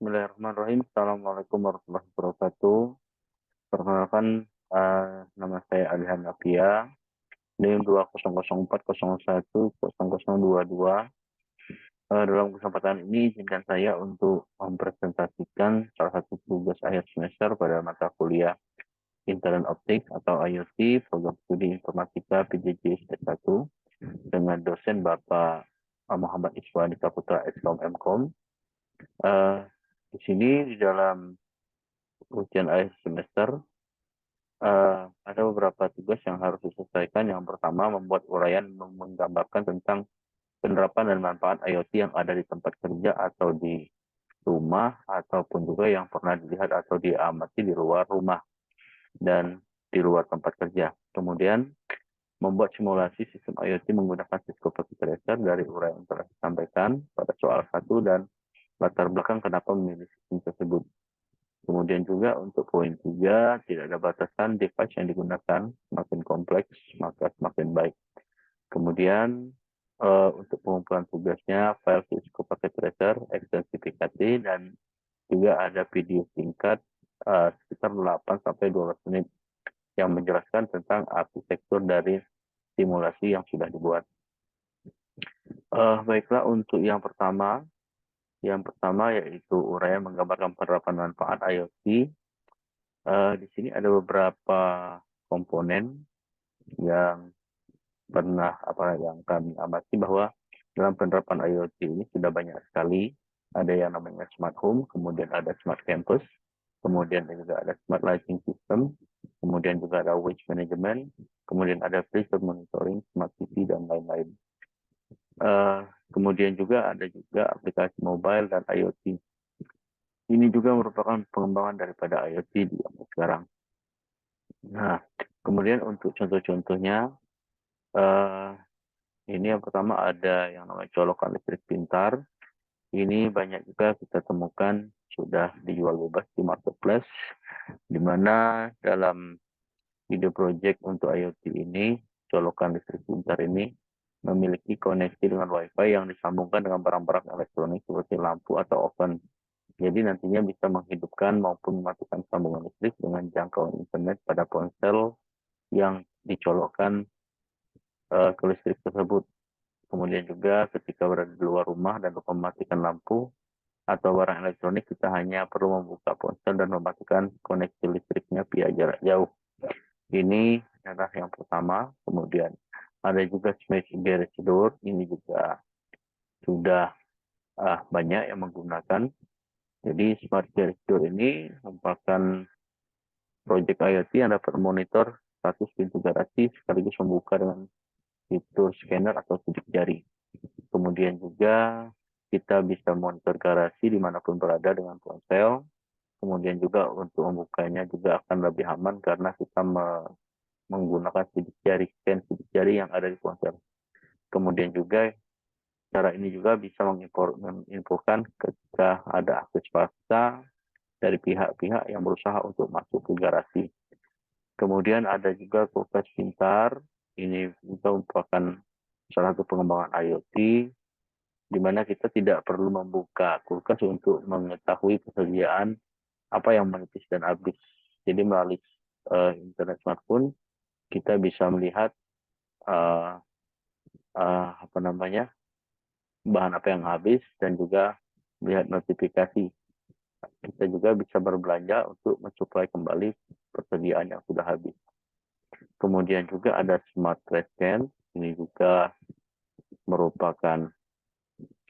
Bismillahirrahmanirrahim. Assalamualaikum warahmatullahi wabarakatuh. Perkenalkan, nama saya Alihan Apia, NIM 20040010022. Dalam kesempatan ini izinkan saya untuk mempresentasikan salah satu tugas akhir semester pada mata kuliah Internet Optik atau IoT, program studi informatika PJJ S1 dengan dosen Bapak Muhammad Iswani Saputra Skom Mkom. Di sini di dalam ujian akhir semester ada beberapa tugas yang harus diselesaikan. Yang pertama, membuat uraian menggambarkan tentang penerapan dan manfaat IoT yang ada di tempat kerja atau di rumah, ataupun juga yang pernah dilihat atau diamati di luar rumah dan di luar tempat kerja. Kemudian, membuat simulasi sistem IoT menggunakan Cisco Packet Tracer dari uraian yang telah disampaikan pada soal 1 dan latar belakang kenapa memilih sistem tersebut. Kemudian juga untuk poin 3, tidak ada batasan device yang digunakan, semakin kompleks maka semakin baik. Kemudian untuk pengumpulan tugasnya, file Cisco Packet Tracer, ekstensifikasi, dan juga ada video singkat sekitar 8-12 menit yang menjelaskan tentang arsitektur dari simulasi yang sudah dibuat. Baiklah, untuk yang pertama yaitu uraian menggambarkan penerapan manfaat IoT. Di sini ada beberapa komponen yang yang kami amati bahwa dalam penerapan IoT ini sudah banyak sekali. Ada yang namanya smart home, kemudian ada smart campus, kemudian juga ada smart lighting system, kemudian juga ada waste management, kemudian ada pressure monitoring, smart city, dan lain-lain. Kemudian juga ada aplikasi mobile dan IoT. Ini juga merupakan pengembangan daripada IoT di zaman sekarang. Nah, kemudian untuk contoh-contohnya, ini yang pertama ada yang namanya colokan listrik pintar. Ini banyak juga kita temukan sudah dijual bebas di marketplace, di mana dalam video project untuk IoT ini, colokan listrik pintar ini memiliki koneksi dengan Wi-Fi yang disambungkan dengan barang-barang elektronik seperti lampu atau oven. Jadi nantinya bisa menghidupkan maupun mematikan sambungan listrik dengan jangkauan internet pada ponsel yang dicolokkan ke listrik tersebut. Kemudian juga ketika berada di luar rumah dan mematikan lampu atau barang elektronik, kita hanya perlu membuka ponsel dan mematikan koneksi listriknya via jarak jauh. Ini adalah yang pertama. Kemudian ada juga smart garage door. Ini juga sudah banyak yang menggunakan. Jadi smart garage door ini merupakan proyek IoT yang dapat memonitor status pintu garasi sekaligus membuka dengan fitur scanner atau sidik jari. Kemudian juga kita bisa monitor garasi dimanapun berada dengan ponsel. Kemudian juga untuk membukanya juga akan lebih aman karena kita menggunakan sidik jari yang ada di ponsel. Kemudian juga cara ini juga bisa menginfokan ketika ada akses paksa dari pihak-pihak yang berusaha untuk masuk ke garasi. Kemudian ada juga kulkas pintar. Ini juga merupakan salah satu pengembangan IoT, di mana kita tidak perlu membuka kulkas untuk mengetahui persediaan apa yang menipis dan habis. Jadi melalui internet smartphone, kita bisa melihat uh, bahan apa yang habis dan juga melihat notifikasi. Kita juga bisa berbelanja untuk mensuplai kembali persediaan yang sudah habis. Kemudian juga ada smart trash can. Ini juga merupakan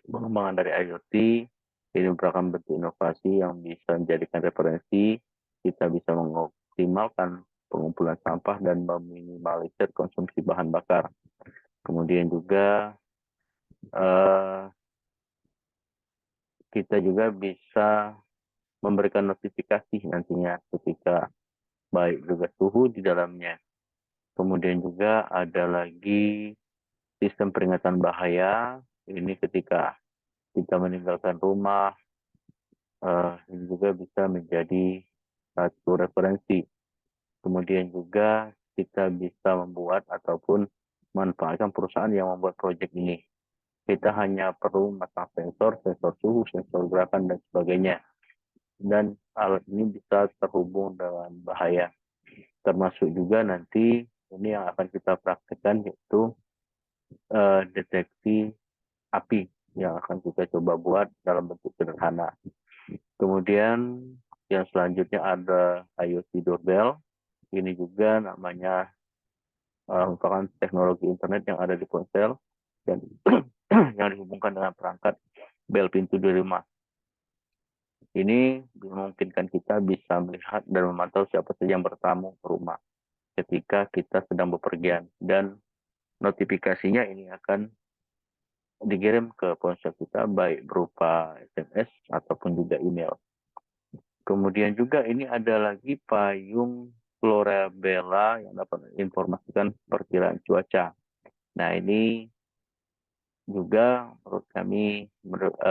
pengembangan dari IoT. Ini merupakan bentuk inovasi yang bisa menjadikan referensi. Kita bisa mengoptimalkan pengumpulan sampah dan meminimalisir konsumsi bahan bakar. Kemudian juga kita juga bisa memberikan notifikasi nantinya ketika baik juga suhu di dalamnya. Kemudian juga ada lagi sistem peringatan bahaya. Ini ketika kita meninggalkan rumah, ini juga bisa menjadi satu referensi. Kemudian juga kita bisa membuat ataupun manfaatkan perusahaan yang membuat proyek ini. Kita hanya perlu memasang sensor suhu, sensor gerakan, dan sebagainya. dan alat ini bisa terhubung dengan bahaya. Termasuk juga nanti ini yang akan kita praktekkan yaitu deteksi api yang akan kita coba buat dalam bentuk sederhana. Kemudian yang selanjutnya ada IoT doorbell. Ini juga namanya merupakan teknologi internet yang ada di ponsel dan yang dihubungkan dengan perangkat bel pintu di rumah. Ini memungkinkan kita bisa melihat dan memantau siapa saja yang bertamu ke rumah ketika kita sedang bepergian, dan notifikasinya ini akan dikirim ke ponsel kita baik berupa SMS ataupun juga email. Kemudian juga ini ada lagi payung Florabella yang dapat menginformasikan perkiraan cuaca. Nah, ini juga menurut kami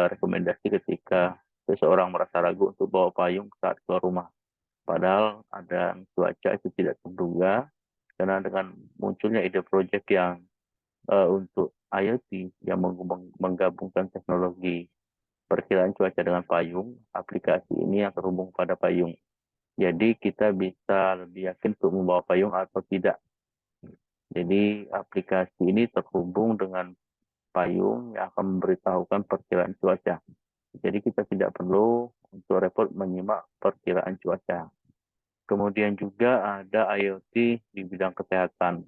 rekomendasi ketika seseorang merasa ragu untuk bawa payung saat keluar rumah. Padahal ada cuaca itu tidak terduga, karena dengan munculnya ide proyek yang untuk IoT yang menggabungkan teknologi perkiraan cuaca dengan payung, aplikasi ini yang terhubung pada payung. Jadi kita bisa lebih yakin untuk membawa payung atau tidak. Jadi aplikasi ini terhubung dengan payung yang akan memberitahukan perkiraan cuaca. Jadi kita tidak perlu untuk repot menyimak perkiraan cuaca. Kemudian juga ada IoT di bidang kesehatan.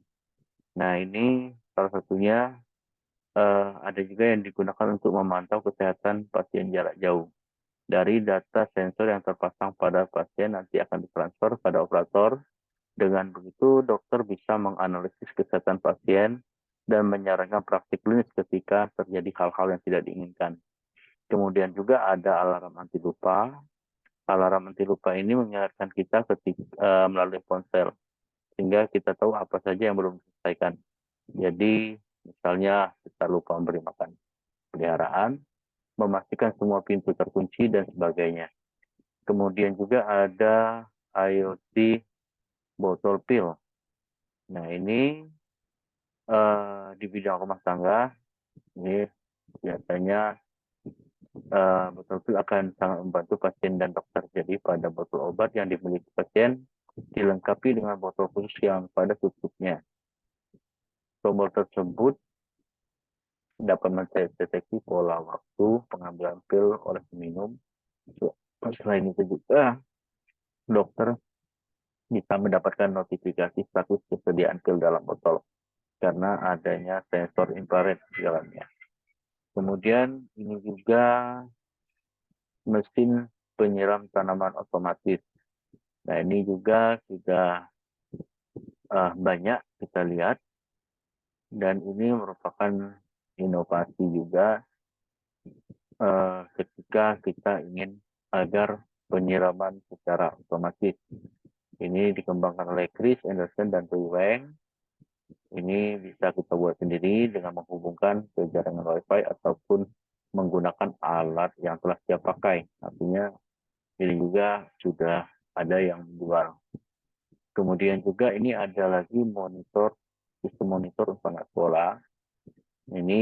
Nah, ini salah satunya ada juga yang digunakan untuk memantau kesehatan pasien jarak jauh. Dari data sensor yang terpasang pada pasien nanti akan ditransfer pada operator. Dengan begitu, dokter bisa menganalisis kesehatan pasien dan menyarankan praktik klinis ketika terjadi hal-hal yang tidak diinginkan. Kemudian juga ada alarm anti lupa. Alarm anti lupa ini mengingatkan kita ketika melalui ponsel, sehingga kita tahu apa saja yang belum diselesaikan. Jadi, misalnya kita lupa memberi makan peliharaan, memastikan semua pintu terkunci, dan sebagainya. Kemudian juga ada IoT botol pil. Nah, ini di bidang rumah tangga, ini biasanya botol pil akan sangat membantu pasien dan dokter. Jadi pada botol obat yang dimiliki pasien dilengkapi dengan botol khusus yang pada tutupnya. Tombol tersebut dapat mendeteksi pola waktu pengambilan pil oleh peminum. Selain itu juga dokter bisa mendapatkan notifikasi status kesediaan pil dalam botol karena adanya sensor infrared di dalamnya. Kemudian ini juga mesin penyiram tanaman otomatis. Nah, ini juga sudah banyak kita lihat, dan ini merupakan inovasi juga ketika kita ingin agar penyiraman secara otomatis. Ini dikembangkan oleh Chris Anderson dan Toy Wang. Ini bisa kita buat sendiri dengan menghubungkan ke jaringan Wi-Fi ataupun menggunakan alat yang telah siap pakai. Artinya ini juga sudah ada yang menjual. Kemudian juga ini ada lagi sistem monitor untuk anak sekolah. Ini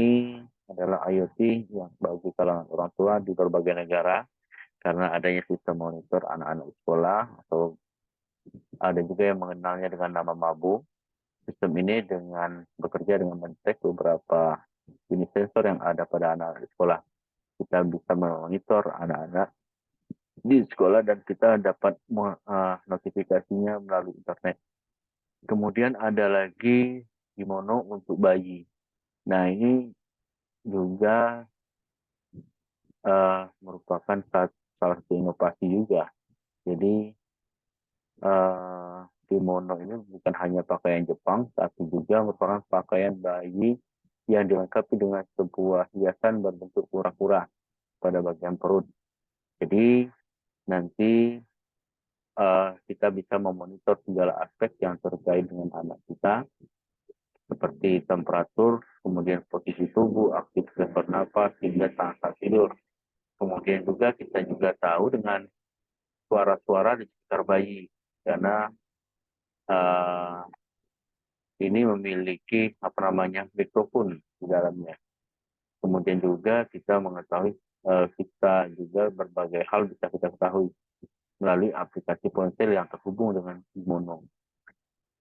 adalah IoT yang bagi kalangan orang tua di berbagai negara, karena adanya sistem monitor anak-anak sekolah, atau ada juga yang mengenalnya dengan nama Mabu. Sistem ini dengan bekerja dengan mendetek beberapa jenis sensor yang ada pada anak-anak sekolah. Kita bisa memonitor anak-anak di sekolah dan kita dapat notifikasinya melalui internet. Kemudian ada lagi kimono untuk bayi. Nah, ini juga merupakan salah satu inovasi juga. Jadi kimono ini bukan hanya pakaian Jepang, tapi juga merupakan pakaian bayi yang dilengkapi dengan sebuah hiasan berbentuk kura-kura pada bagian perut. Jadi nanti kita bisa memonitor segala aspek yang terkait dengan anak kita, seperti temperatur, kemudian posisi tubuh, aktivitas bernapas, hingga saat tidur. Kemudian juga kita juga tahu dengan suara-suara di sekitar bayi, karena uh, ini memiliki mikrofon di dalamnya. Kemudian juga kita mengetahui kita juga berbagai hal bisa kita ketahui melalui aplikasi ponsel yang terhubung dengan Kimono.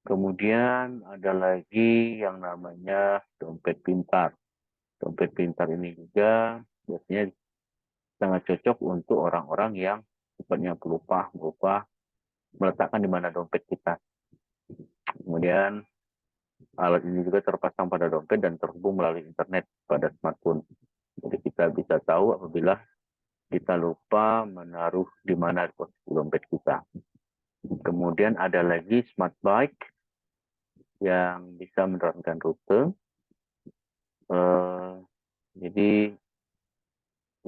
Kemudian ada lagi yang namanya dompet pintar. Dompet pintar ini juga biasanya sangat cocok untuk orang-orang yang sifatnya pelupa, meletakkan di mana dompet kita. Kemudian alat ini juga terpasang pada dompet dan terhubung melalui internet pada smartphone. Jadi kita bisa tahu apabila kita lupa menaruh di mana posisi dompet kita. Kemudian ada lagi smart bike yang bisa menerapkan rute. Jadi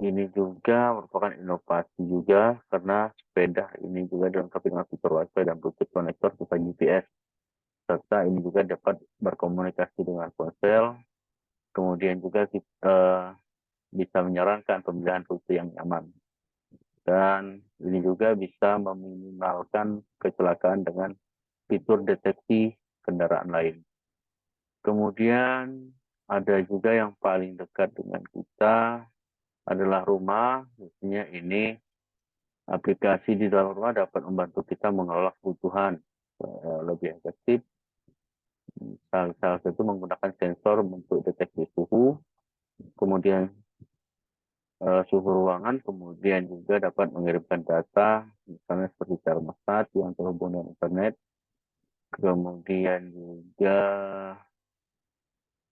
ini juga merupakan inovasi juga karena sepeda ini juga dilengkapi dengan fitur WiFi dan Bluetooth konektor serta GPS. Serta ini juga dapat berkomunikasi dengan ponsel. Kemudian juga kita bisa menyarankan pemilihan rute yang nyaman. Dan ini juga bisa meminimalkan kecelakaan dengan fitur deteksi kendaraan lain. Kemudian ada juga yang paling dekat dengan kita adalah rumah. Biasanya ini aplikasi di dalam rumah dapat membantu kita mengelola kebutuhan lebih efektif. Salah satu menggunakan sensor untuk deteksi suhu, kemudian suhu ruangan, kemudian juga dapat mengirimkan data, misalnya seperti termostat yang terhubung dengan internet, kemudian juga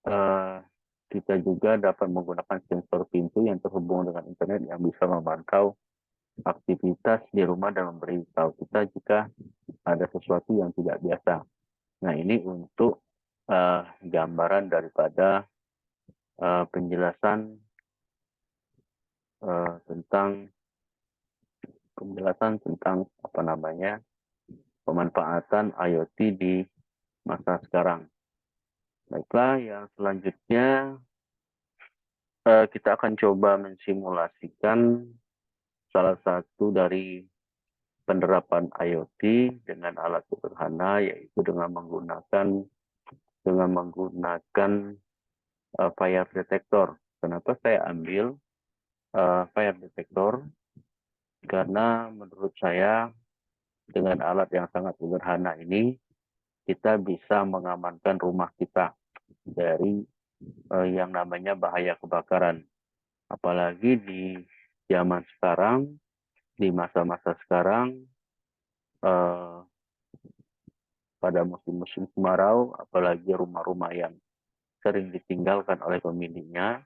uh, kita juga dapat menggunakan sensor pintu yang terhubung dengan internet yang bisa memantau aktivitas di rumah dan memberitahu kita jika ada sesuatu yang tidak biasa. Nah, ini untuk gambaran daripada penjelasan tentang apa namanya pemanfaatan IoT di masa sekarang. Baiklah, yang selanjutnya kita akan coba mensimulasikan salah satu dari penerapan IoT dengan alat sederhana, yaitu dengan menggunakan fire detector. Kenapa saya ambil fire detector? Karena menurut saya dengan alat yang sangat sederhana ini kita bisa mengamankan rumah kita dari yang namanya bahaya kebakaran. Apalagi di zaman sekarang, di masa-masa sekarang, pada musim-musim kemarau, apalagi rumah-rumah yang sering ditinggalkan oleh pemiliknya.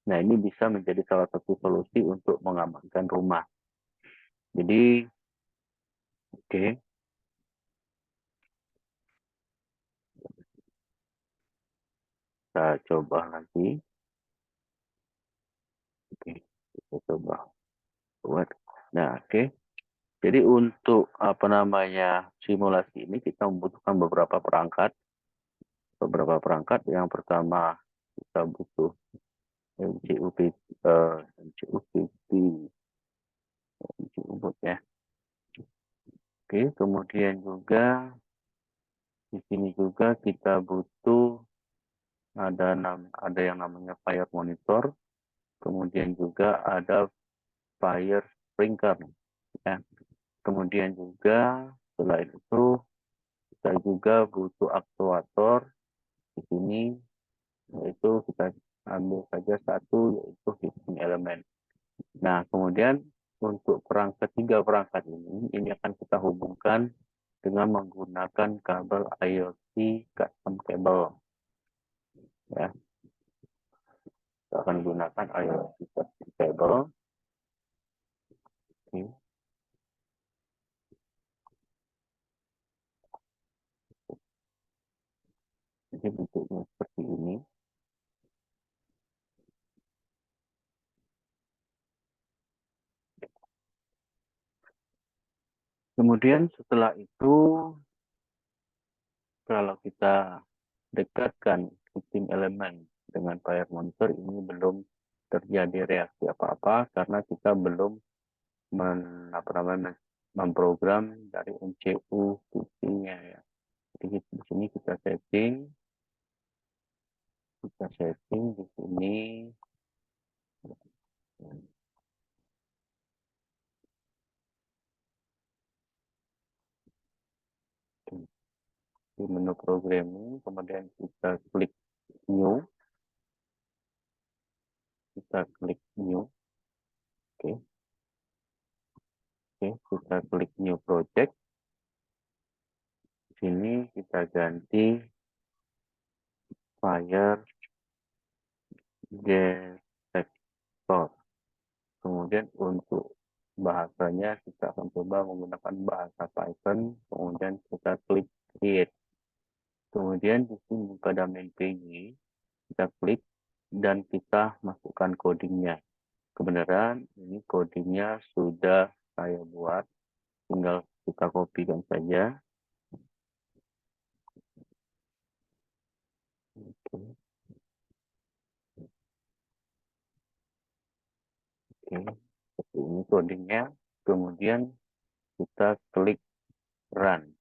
Nah, ini bisa menjadi salah satu solusi untuk mengamankan rumah. Jadi, oke, kita coba lagi. Oke, kita coba buat. Nah, oke. Jadi untuk apa namanya simulasi ini kita membutuhkan beberapa perangkat. Yang pertama kita butuh MCUP, MCUP, ya. Oke, kemudian juga di sini juga kita butuh ada yang namanya fire monitor, kemudian juga ada fire sprinkler, ya. Kemudian juga selain itu kita juga butuh aktuator di sini, yaitu kita ambil saja satu, yaitu heating element. Nah, kemudian untuk ketiga perangkat ini akan kita hubungkan dengan menggunakan kabel IoT custom cable. Ya, kita akan gunakan IoT custom cable. Oke. Jadi bentuknya seperti ini. Kemudian setelah itu, kalau kita dekatkan heating elemen dengan fire monitor, ini belum terjadi reaksi apa-apa karena kita belum memprogram dari MCU heatingnya, ya. Jadi di sini kita setting di sini di menu programming, kemudian kita klik new, oke, kita klik new project. Di sini kita ganti fire detector. Kemudian untuk bahasanya kita akan coba menggunakan bahasa Python, kemudian kita klik create. Kemudian di sini pada main page kita klik dan kita masukkan codingnya. Kebenaran ini codingnya sudah saya buat, tinggal kita kopikan saja. Oke, seperti ini codingnya. Kemudian kita klik run.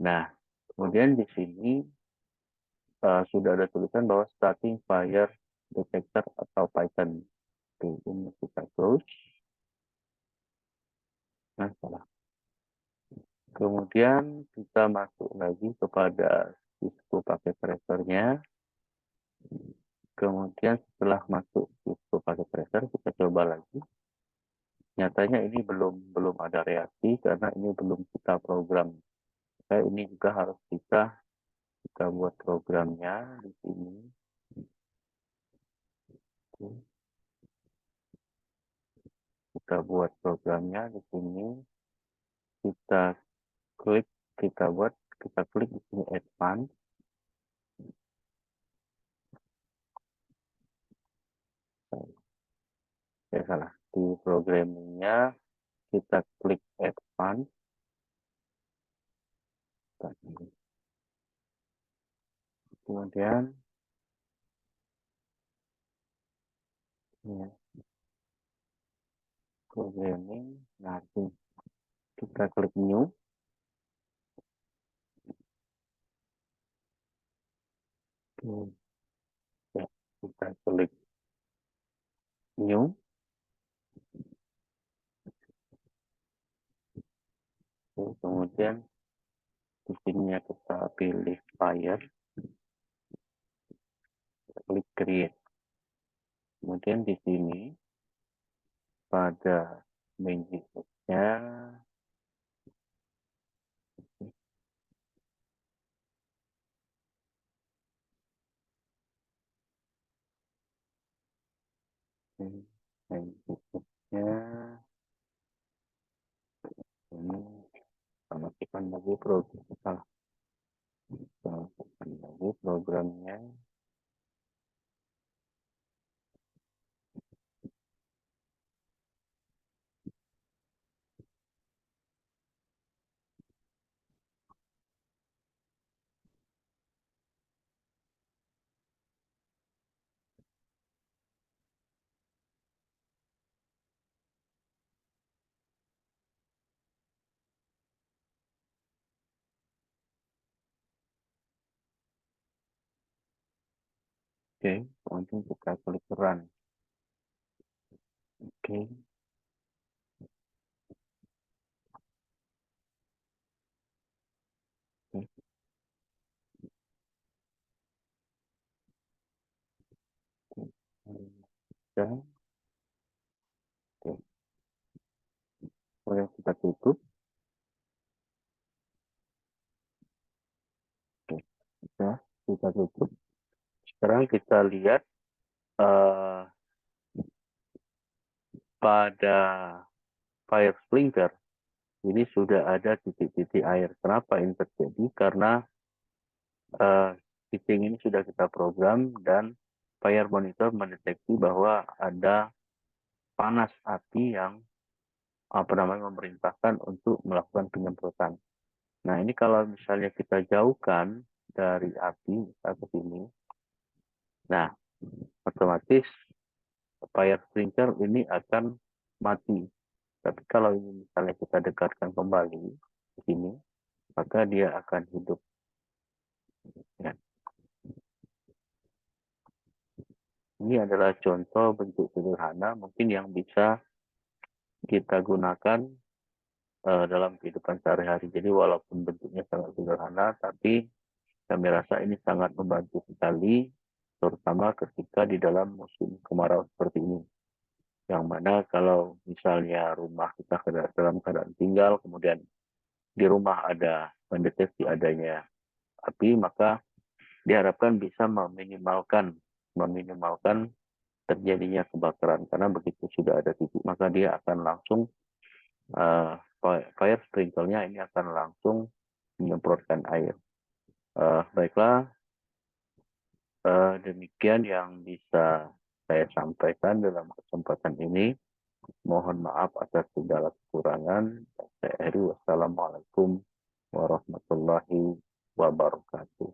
Nah, kemudian di sini sudah ada tulisan bahwa starting fire detector atau Python. Oke, ini kita close. Nah, salah. Kemudian kita masuk lagi kepada Cisco pakai tracernya. Kemudian setelah masuk Cisco pakai tracer, kita coba lagi. Nyatanya ini belum ada reaksi karena ini belum kita program. Ini juga harus kita buat programnya di sini. Kita buat programnya di sini. Kita klik, kita klik di sini advance. Ya salah, di programmingnya kita klik advance. Kemudian ya, programming, nanti kita klik new. Ya, kita klik new. Kemudian di sini kita pilih fire, kita klik create. Kemudian di sini pada main nya main nya ini matikan lagi programnya. Oke, kemudian kita klik run. Oke, dan kemudian kita tutup. Oke, kita tutup. Sekarang kita lihat pada fire sprinkler ini sudah ada titik-titik air. Kenapa ini terjadi? Karena titik ini sudah kita program dan fire monitor mendeteksi bahwa ada panas api yang memerintahkan untuk melakukan penyemprotan. Nah, ini kalau misalnya kita jauhkan dari api ke sini, nah otomatis fire sprinkler ini akan mati. Tapi kalau ini misalnya kita dekatkan kembali ke sini, maka dia akan hidup. Ya. Ini adalah contoh bentuk sederhana mungkin yang bisa kita gunakan dalam kehidupan sehari-hari. Jadi walaupun bentuknya sangat sederhana, tapi kami rasa ini sangat membantu sekali, terutama ketika di dalam musim kemarau seperti ini. Yang mana kalau misalnya rumah kita dalam keadaan tinggal, kemudian di rumah ada mendeteksi adanya api, maka diharapkan bisa meminimalkan terjadinya kebakaran. Karena begitu sudah ada titik, maka dia akan langsung fire sprinkle-nya ini akan langsung menyemprotkan air. Baiklah, demikian yang bisa saya sampaikan dalam kesempatan ini. Mohon maaf atas segala kekurangan. Saya akhiri, wassalamualaikum warahmatullahi wabarakatuh.